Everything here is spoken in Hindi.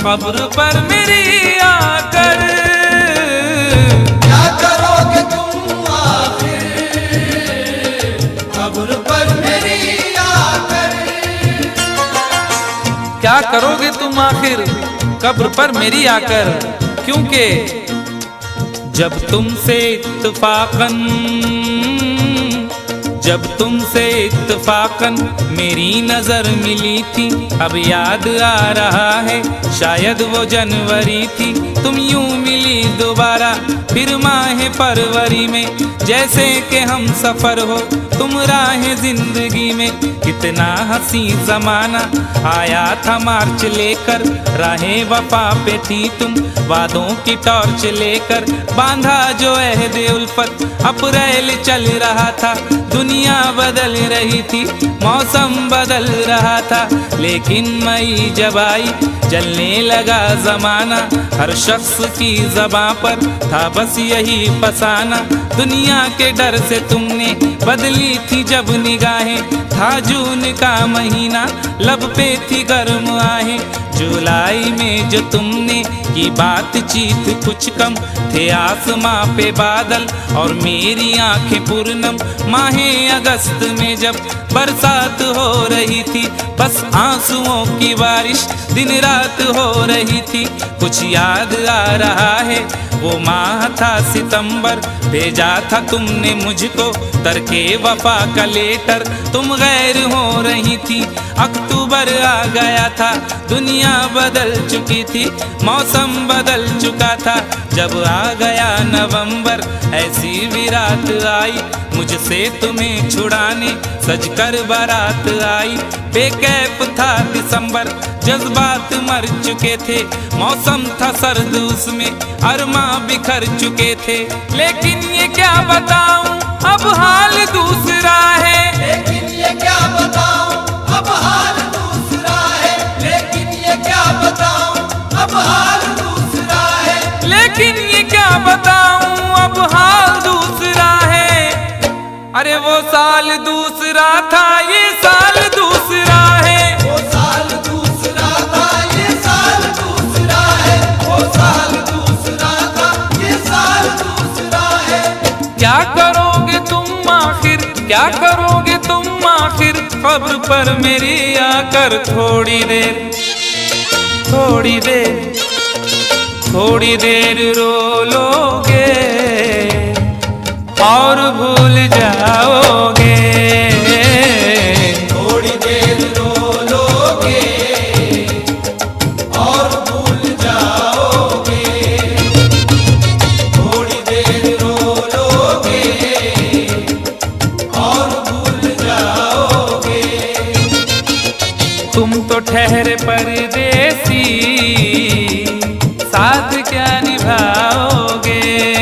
कब्र पर मेरी आकर। क्या करोगे तुम आखिर कब्र पर मेरी आकर। क्या करोगे तुम आखिर कब्र पर मेरी आकर, क्योंकि जब तुमसे इत्तफाकन मेरी नजर मिली थी, अब याद आ रहा है शायद वो जनवरी थी। तुम यूं मिली दोबारा फिर माह फरवरी में, जैसे कि हम सफर हो तुम राह जिंदगी में। कितना हंसी जमाना आया था मार्च लेकर, राहें वफा पे थी तुम वादों की टॉर्च लेकर। बांधा जो अहद उल्फत अप्रैल चल रहा था, दुनिया बदल रही थी मौसम बदल रहा था। लेकिन मई जब आई जलने लगा जमाना, हर शख्स की ज़बां पर था बस यही फसाना। दुनिया के डर से तुमने बदली थी जब निगाहें, था जून का महीना लब पे थी गर्म आहें। जुलाई में जो तुमने की बातचीत कुछ कम थे आसमां पे बादल और मेरी आंखें पूर्णम। माहे अगस्त में जब बरसात हो रही थी, बस आंसुओं की बारिश दिन रात हो रही थी। कुछ याद आ रहा है वो माह था सितंबर, भेजा था तुमने मुझको तरके वफा का लेटर। तुम गैर हो रही थी, अक्टूबर आ गया था, दुनिया बदल चुकी थी, मौसम बदल चुका था। जब आ गया नवंबर ऐसी भी रात आई, मुझसे तुम्हें छुड़ाने सजकर बारात आई। बेकैफ था दिसंबर, जज्बात मर चुके थे, मौसम था सर्द उसमें अरमा बिखर चुके थे। लेकिन ये क्या बताऊं अब हाल दूसरा है। लेकिन ये क्या बताऊं अब हाल दूसरा है। लेकिन ये क्या बताऊं अब हाल दूसरा है। लेकिन ये क्या बताऊं अब हाल दूसरा है। अरे वो साल दूसरा था ये साल दूसरा है। वो साल दूसरा था ये साल दूसरा है। वो साल दूसरा था ये साल दूसरा है। क्या करोगे तुम आखिर, क्या करोगे तुम आखिर कब्र पर मेरी आकर। थोड़ी देर थोड़ी देर थोड़ी देर रो लोगे और भूल जाओगे। थोड़ी देर रो लोगे और भूल जाओगे। थोड़ी देर रो लोगे और भूल जाओगे। तुम तो ठहरे परदेसी, साथ क्या निभाओगे।